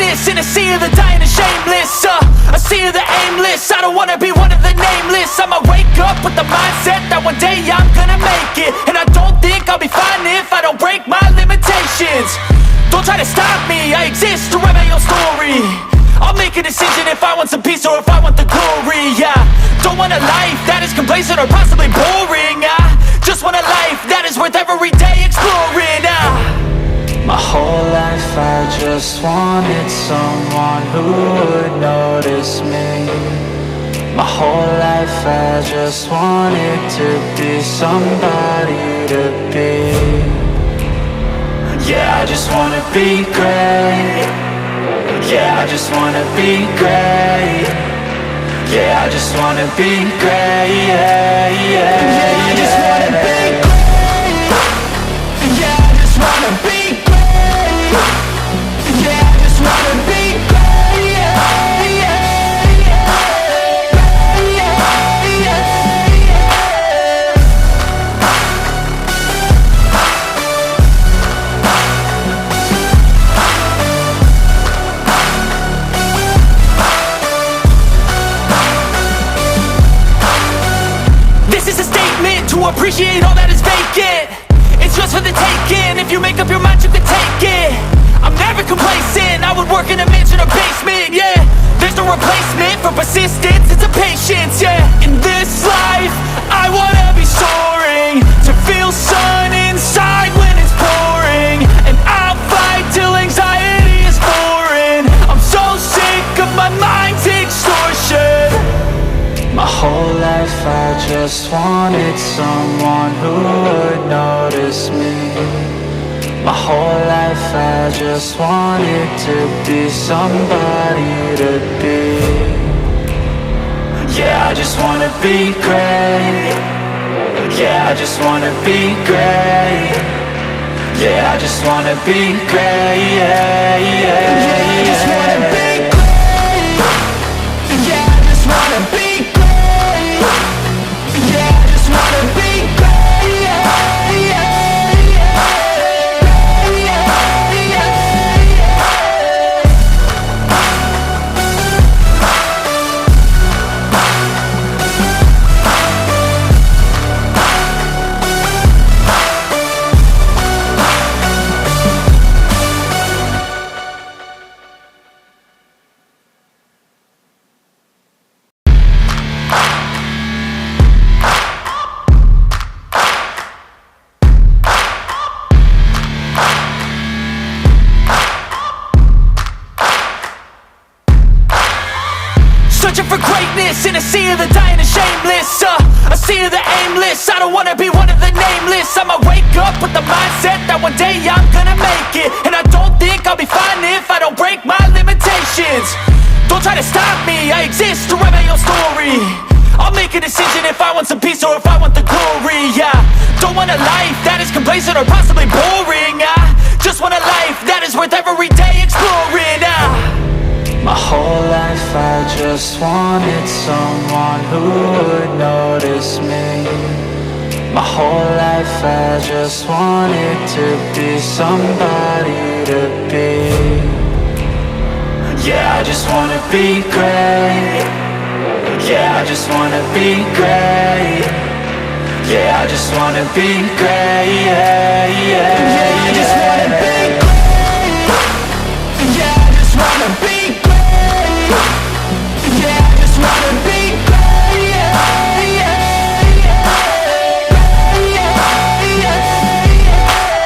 greatness in a sea of the dying and shameless, a sea of the aimless. I don't wanna be one of the nameless. I'ma wake up with the mindset that one day I'm gonna make it, and I don't think I'll be fine if I don't break my limitations. Don't try to stop me, I exist to write my own story. I'll make a decision if I want some peace or if I want the glory, yeah. Don't want a life that is complacent or possibly boring. I just want a life that is worth every day exploring. My whole life I just wanted someone who would notice me. My whole life I just wanted to be somebody to be. Yeah, I just wanna be great. Yeah, I just wanna be great. Yeah, I just wanna be great. Yeah, yeah, yeah, I just wanna be great. Yeah, I just wanna be great. Yeah, I just wanna be great. Yeah, yeah, yeah, yeah, yeah. This is a statement to appreciate all that is vacant. It's just for the taking. If you make up your mind, you can take it. I'm never complacent. I would work in a mansion or basement, yeah. There's no replacement for persistence, it's a patience, yeah. In this life, I wanna be soaring, to feel sun inside when it's pouring, and I'll fight till anxiety is foreign. I'm so sick of my mind's extortion. My whole life I just wanted someone who would notice me. My whole life I just wanted to be somebody to be. Yeah, I just wanna be great. Yeah, I just wanna be great. Yeah, I just wanna be great. Yeah, yeah, yeah, I just wanna be great. Yeah, I just wanna be great. Yeah, I just wanna be great. Yeah, yeah. Searching for greatness in a sea of the dying and shameless, a sea of the aimless. I don't wanna be one of the nameless. I'ma wake up with the mindset that one day I'm gonna make it, and I don't think I'll be fine if I don't break my limitations. Don't try to stop me, I exist to write my own story. I'll make a decision if I want some peace or if I want the glory, yeah. Don't want a life that is complacent or possibly boring. I just want a life that is worth every day exploring. My whole life I just wanted someone who would notice me. My whole life I just wanted to be somebody to be. Yeah, I just wanna be great. Yeah, I just wanna be great. Yeah, I just wanna be great. Yeah, yeah, yeah, I just wanna be